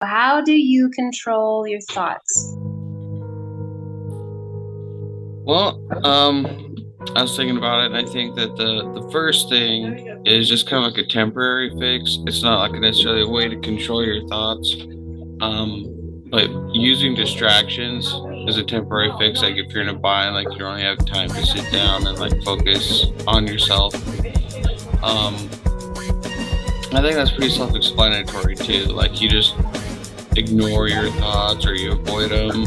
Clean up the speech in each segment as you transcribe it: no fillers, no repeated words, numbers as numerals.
How do you control your thoughts? Well, I was thinking about it, and I think that the first thing is just kind of like a temporary fix. It's not like necessarily a way to control your thoughts, but using distractions is a temporary fix. Like if you're in a bind, like you only have time to sit down and like focus on yourself. Um, I think that's pretty self-explanatory too. Like you just ignore your thoughts, or you avoid them,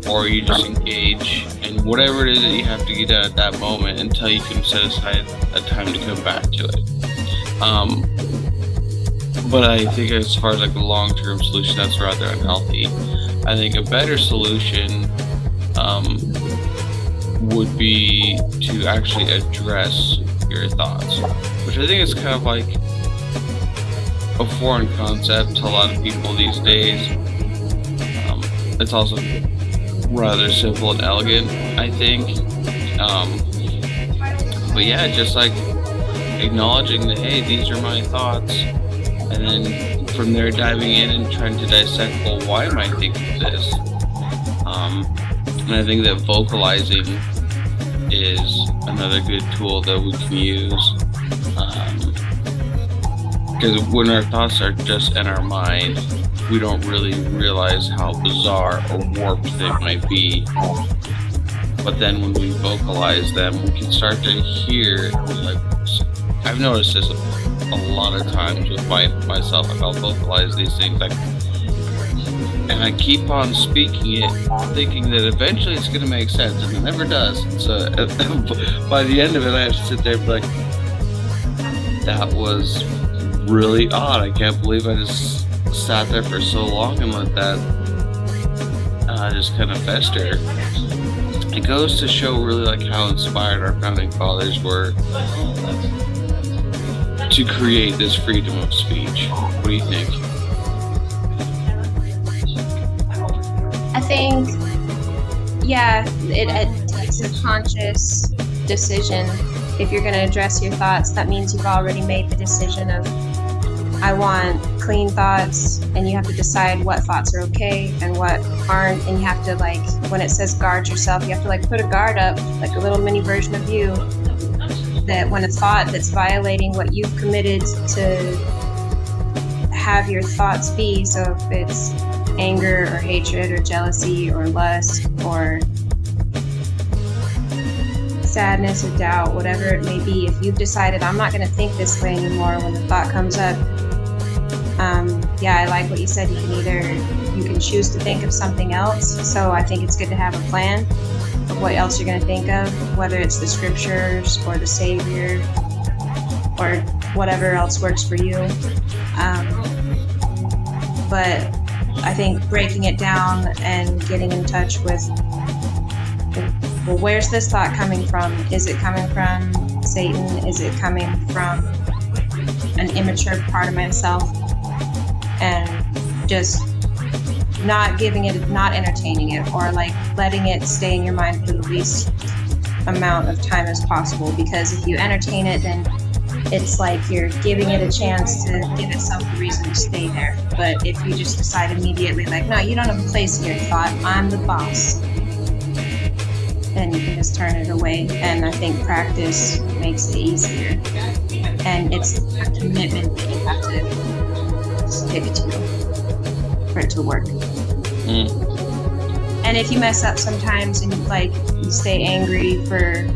or you just engage in whatever it is that you have to get done at that moment until you can set aside a time to come back to it. But I think as far as like a long-term solution, that's rather unhealthy. I think a better solution um, would be to actually address your thoughts, which I think is kind of like a foreign concept to a lot of people these days. It's also rather simple and elegant, I think. Um, but yeah, just like acknowledging that, hey, these are my thoughts, and then from there diving in and trying to dissect, well, why am I thinking this? And I think that vocalizing is another good tool that we can use. Because when our thoughts are just in our mind, we don't really realize how bizarre or warped they might be. But then when we vocalize them, we can start to hear, like, I've noticed this a lot of times with myself. Like I'll vocalize these things, like, and I keep on speaking it, thinking that eventually it's going to make sense, and it never does. So by the end of it, I have to sit there and be like, that was really odd. I can't believe I just sat there for so long and let that just kind of fester. It goes to show really like how inspired our founding fathers were to create this freedom of speech. What do you think? I think, yeah, it takes a conscious decision. If you're going to address your thoughts, that means you've already made the decision of, I want clean thoughts, and you have to decide what thoughts are okay and what aren't. And you have to, like, when it says guard yourself, you have to like put a guard up, like a little mini version of you, that when a thought that's violating what you've committed to have your thoughts be, so if it's anger or hatred or jealousy or lust or sadness or doubt, whatever it may be, if you've decided I'm not going to think this way anymore when the thought comes up, yeah, I like what you said. You can choose to think of something else. So I think it's good to have a plan of what else you're going to think of, whether it's the scriptures or the Savior or whatever else works for you. But I think breaking it down and getting in touch with, well, where's this thought coming from? Is it coming from Satan? Is it coming from an immature part of myself? And just not giving it, not entertaining it, or like letting it stay in your mind for the least amount of time as possible. Because if you entertain it, then it's like you're giving it a chance to give itself a reason to stay there. But if you just decide immediately, like, no, you don't have a place in your thought, I'm the boss, then you can just turn it away. And I think practice makes it easier. And it's a commitment that you have to stick to for it to work. And if you mess up sometimes and like you stay angry for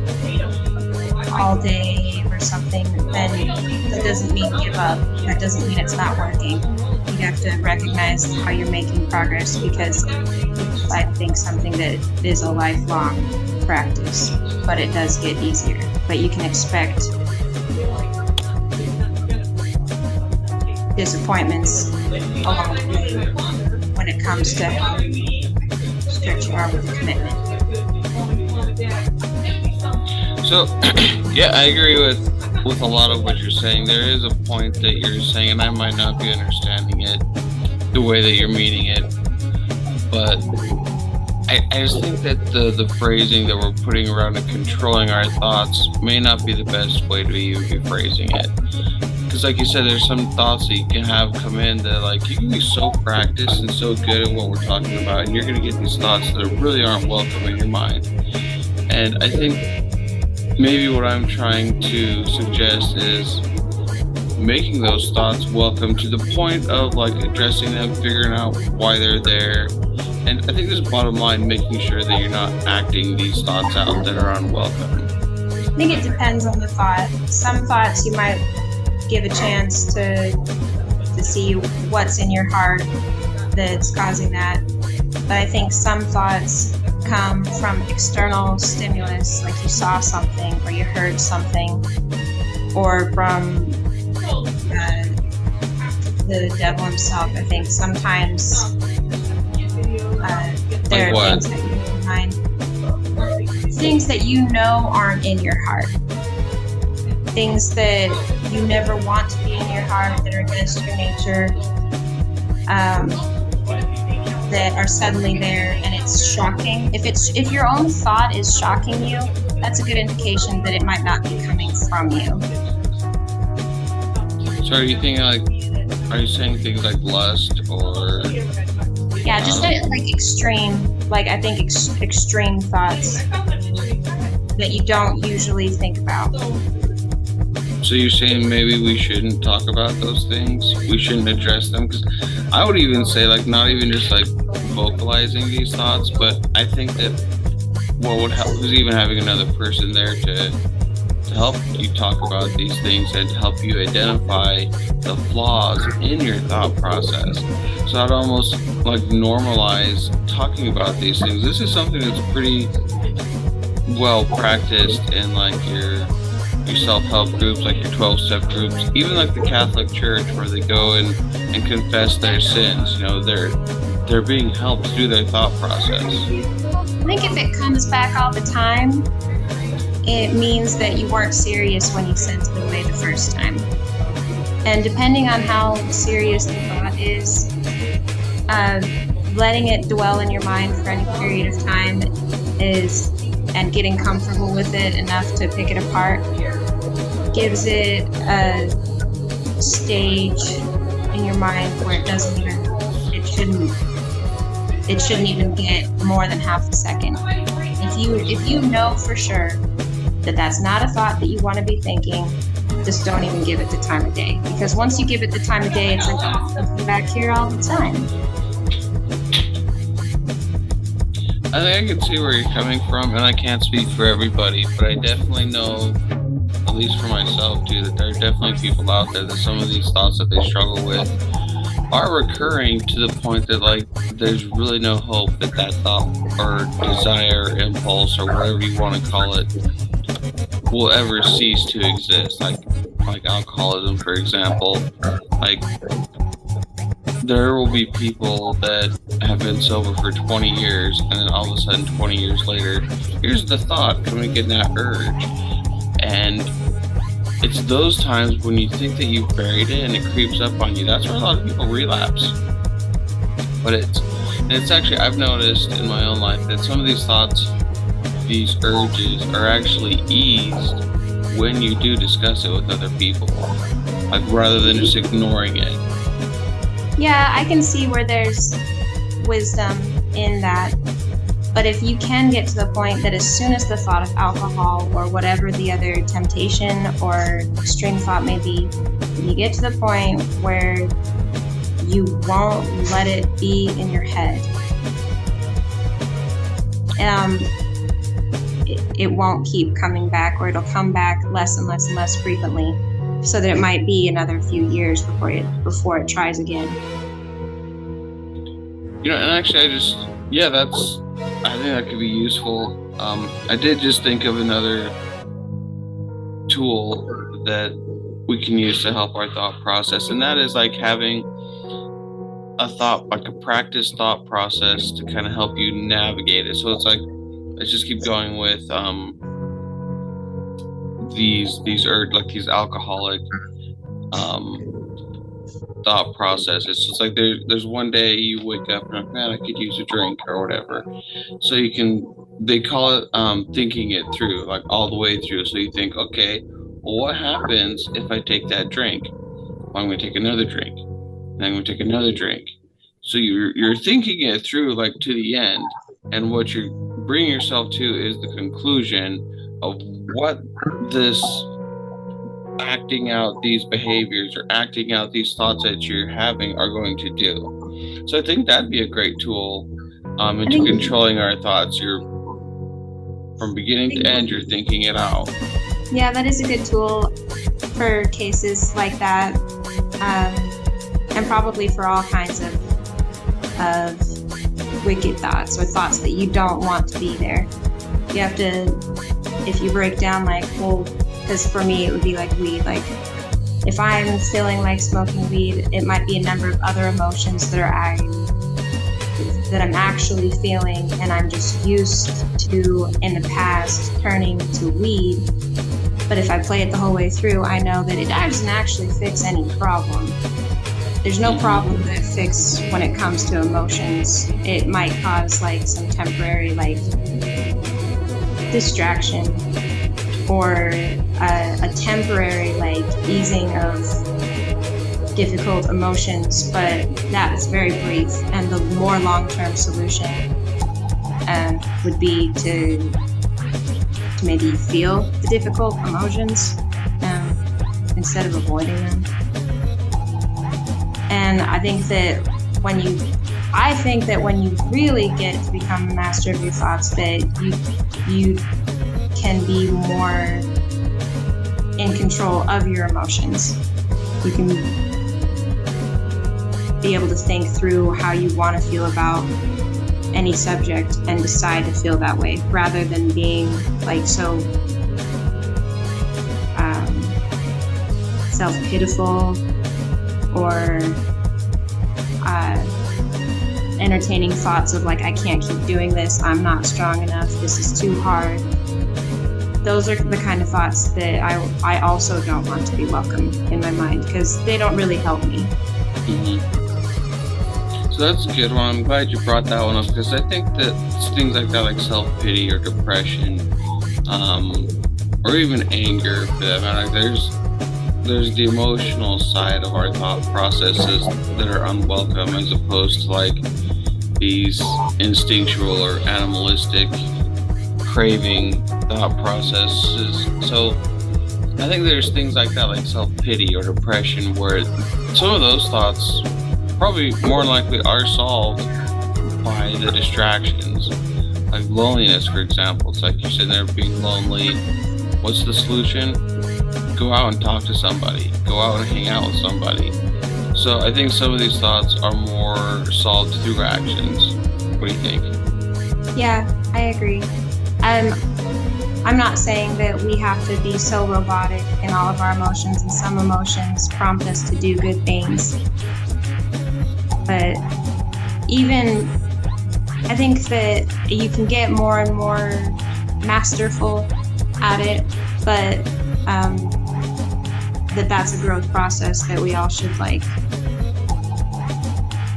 all day or something, then that doesn't mean give up. That doesn't mean it's not working. You have to recognize how you're making progress, because I think something that is a lifelong practice, but it does get easier. But you can expect disappointments along the way when it comes to how strict you are with the commitment. So, yeah, I agree with a lot of what you're saying. There is a point that you're saying, and I might not be understanding it the way that you're meaning it, but I just think that the phrasing that we're putting around it, controlling our thoughts, may not be the best way to even be phrasing it. because like you said, there's some thoughts that you can have come in that like you can be so practiced and so good at what we're talking about, and you're gonna get these thoughts that really aren't welcome in your mind. And I think maybe what I'm trying to suggest is making those thoughts welcome to the point of like addressing them, figuring out why they're there. And I think there's bottom line making sure that you're not acting these thoughts out that are unwelcome. I think it depends on the thought. Some thoughts you might give a chance to see what's in your heart that's causing that. But I think some thoughts come from external stimulus, like you saw something or you heard something, or from the devil himself. I think sometimes there Like are what? things that you can mind, things that you know aren't in your heart, things that you never want to be in your heart, that are against your nature, that are suddenly there, and it's shocking. If your own thought is shocking you, that's a good indication that it might not be coming from you. So are you thinking like, are you saying things like lust or Yeah, just like extreme, like I think extreme thoughts that you don't usually think about. so you're saying maybe we shouldn't talk about those things? We shouldn't address them? Because I would even say like not even just like vocalizing these thoughts, but I think that what would help is even having another person there to help you talk about these things and to help you identify the flaws in your thought process. So I'd almost like normalize talking about these things. This is something that's pretty well practiced in like your self-help groups, like your 12-step groups, even like the Catholic Church where they go and confess their sins. You know, they're being helped through their thought process. I think if it comes back all the time, it means that you weren't serious when you sent it away the first time. And depending on how serious the thought is, letting it dwell in your mind for any period of time is, and getting comfortable with it enough to pick it apart, gives it a stage in your mind where it shouldn't even get more than half a second. If you know for sure that that's not a thought that you want to be thinking, just don't even give it the time of day. Because once you give it the time of day, it's like, oh, I'll come back here all the time. I think I can see where you're coming from, and I can't speak for everybody, but I definitely know, at least for myself too, that there are definitely people out there that some of these thoughts that they struggle with are recurring to the point that like there's really no hope that that thought or desire, impulse, or whatever you want to call it, will ever cease to exist. Like alcoholism, for example. Like there will be people that have been sober for 20 years, and then all of a sudden 20 years later, here's the thought coming in, that urge. And it's those times when you think that you've buried it and it creeps up on you. That's where a lot of people relapse. But it's actually, I've noticed in my own life that some of these thoughts, these urges, are actually eased when you do discuss it with other people, like rather than just ignoring it. Yeah, I can see where there's wisdom in that. But if you can get to the point that as soon as the thought of alcohol or whatever the other temptation or extreme thought may be, you get to the point where you won't let it be in your head, it won't keep coming back, or it'll come back less and less and less frequently, so that it might be another few years before it tries again. You know, and actually I think that could be useful. I did just think of another tool that we can use to help our thought process, and that is like having a thought, like a practice thought process to kind of help you navigate it. So it's like, let's just keep going with these alcoholic thought process. It's just like there's one day you wake up and like, man, I could use a drink or whatever. So they call it thinking it through, like all the way through. So you think, okay, well, what happens if I take that drink? I'm going to take another drink. And I'm going to take another drink. So you're thinking it through like to the end, and what you're bringing yourself to is the conclusion of what this acting out these behaviors or acting out these thoughts that you're having are going to do. So I think that'd be a great tool into controlling our thoughts. You're from beginning to end, you're thinking it out. Yeah, that is a good tool for cases like that, and probably for all kinds of wicked thoughts or thoughts that you don't want to be there. You have to, if you break down like, well, because for me it would be like weed. Like if I'm feeling like smoking weed, it might be a number of other emotions that I'm actually feeling, and I'm just used to in the past turning to weed. But if I play it the whole way through, I know that it doesn't actually fix any problem. There's no problem that it fixes when it comes to emotions. It might cause like some temporary like distraction or a temporary like easing of difficult emotions, but that is very brief. And the more long-term solution would be to maybe feel the difficult emotions instead of avoiding them. And I think that when you really get to become a master of your thoughts, that you can be more in control of your emotions. You can be able to think through how you want to feel about any subject and decide to feel that way, rather than being like so self-pitiful or entertaining thoughts of like, I can't keep doing this, I'm not strong enough, this is too hard. Those are the kind of thoughts that I also don't want to be welcome in my mind, because they don't really help me. Mm-hmm. So that's a good one. I'm glad you brought that one up, because I think that things like that, like self-pity or depression, or even anger for that matter, there's the emotional side of our thought processes that are unwelcome, as opposed to like these instinctual or animalistic craving thought processes. So I think there's things like that, like self-pity or depression, where some of those thoughts probably more likely are solved by the distractions, like loneliness, for example. It's like you're sitting there being lonely. What's the solution? Go out and talk to somebody. Go out and hang out with somebody. So I think some of these thoughts are more solved through actions. What do you think? Yeah, I agree. I'm not saying that we have to be so robotic in all of our emotions, and some emotions prompt us to do good things. But even, I think that you can get more and more masterful at it, but that's a growth process that we all should like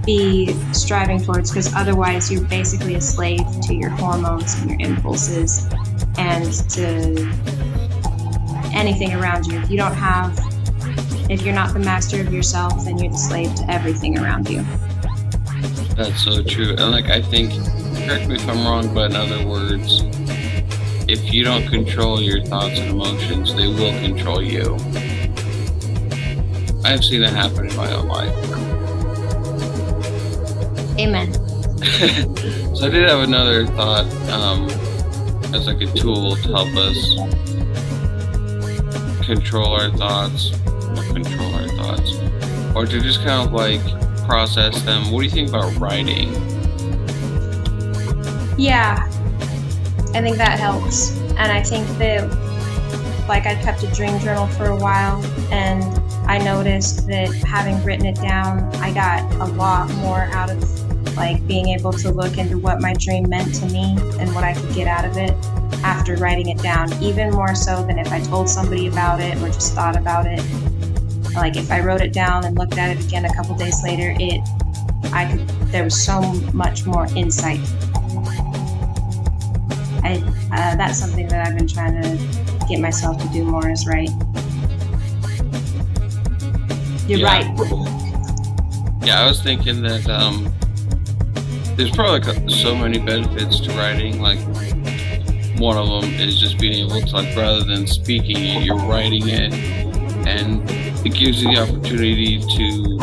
be striving towards, because otherwise you're basically a slave to your hormones and your impulses and to anything around you. If you're not the master of yourself, then you're the slave to everything around you. That's so true. And like, I think, correct me if I'm wrong, but in other words, if you don't control your thoughts and emotions, they will control you. I've seen that happen in my own life. Amen. So I did have another thought as like a tool to help us control our thoughts, or to just kind of like process them. What do you think about writing? Yeah, I think that helps. And I think that, like, I kept a dream journal for a while, and I noticed that having written it down, I got a lot more out of like being able to look into what my dream meant to me and what I could get out of it after writing it down, even more so than if I told somebody about it or just thought about it. Like if I wrote it down and looked at it again a couple days later, there was so much more insight. That's something that I've been trying to get myself to do more, is write. You're Yeah. right. Yeah, I was thinking that there's probably like so many benefits to writing. Like one of them is just being able to, like, rather than speaking it, you're writing it, and it gives you the opportunity to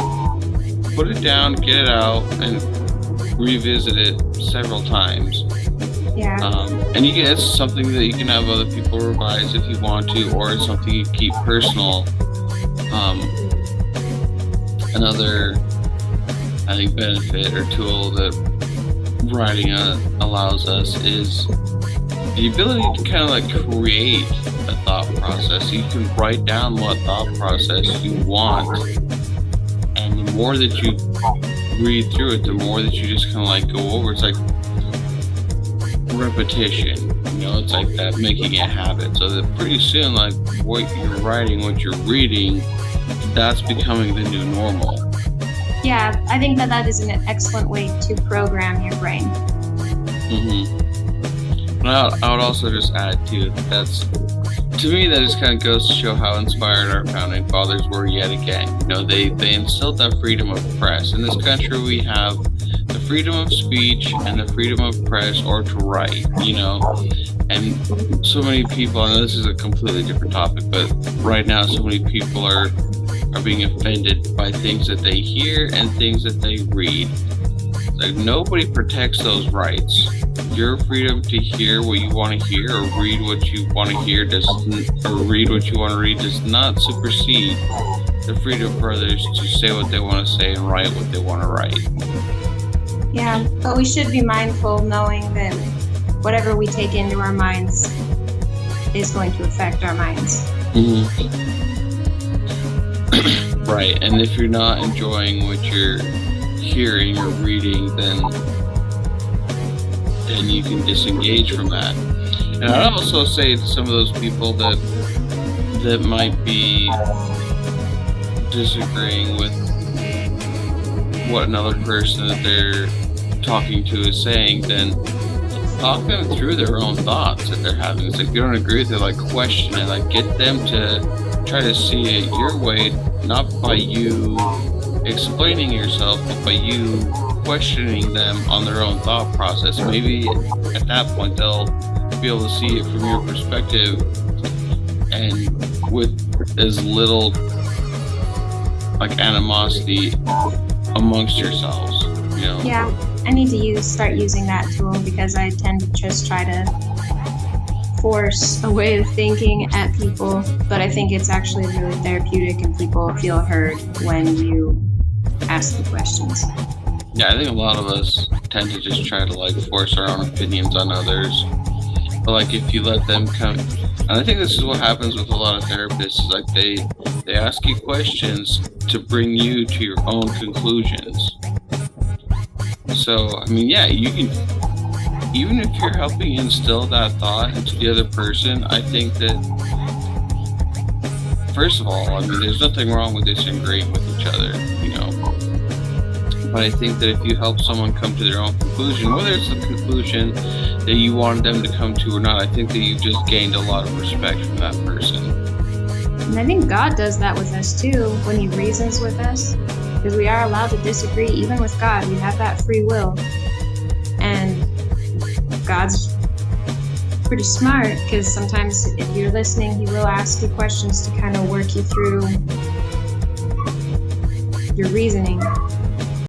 put it down, get it out, and revisit it several times. Yeah. And you can, it's something that you can have other people revise if you want to, or it's something you keep personal. Another, I think, benefit or tool that writing allows us is the ability to kind of like create a thought process. You can write down what thought process you want, and the more that you read through it, the more that you just kind of like go over. It's like repetition, it's like that, making a habit, so that pretty soon, like, what you're writing, what you're reading, that's becoming the new normal. Yeah, I think that is an excellent way to program your brain. And I would also just add to it, to me, that just kind of goes to show how inspired our founding fathers were yet again. They instilled that freedom of press. In this country, we have the freedom of speech and the freedom of press, or to write, and so many people, I know this is a completely different topic, but right now so many people are being offended by things that they hear and things that they read. Like, nobody protects those rights. Your freedom to hear what you want to hear, or read what you want to hear, or read what you want to read, does not supersede the freedom for others to say what they want to say and write what they want to write. Yeah, but we should be mindful, knowing that whatever we take into our minds is going to affect our minds. Right, and if you're not enjoying what you're hearing or reading, then you can disengage from that. And I'd also say to some of those people that might be disagreeing with what another person that they're talking to is saying, then talk them through their own thoughts that they're having. It's like, if you don't agree with it, like, question it, like, get them to try to see it your way, not by you explaining yourself, but by you questioning them on their own thought process. Maybe at that point they'll be able to see it from your perspective, and with as little like animosity amongst yourselves. Yeah, I need to start using that tool, because I tend to just try to force a way of thinking at people, but I think it's actually really therapeutic, and people feel heard when you ask the questions. Yeah, I think a lot of us tend to just try to like force our own opinions on others. But like, if you let them come, and I think this is what happens with a lot of therapists, is like they ask you questions to bring you to your own conclusions. So, I mean, yeah, you can, even if you're helping instill that thought into the other person, I think that, first of all, I mean, there's nothing wrong with disagreeing with each other, But I think that if you help someone come to their own conclusion, whether it's the conclusion that you wanted them to come to or not, I think that you've just gained a lot of respect from that person. And I think God does that with us too, when He reasons with us, because we are allowed to disagree even with God. We have that free will. And God's pretty smart, because sometimes if you're listening, He will ask you questions to kind of work you through your reasoning.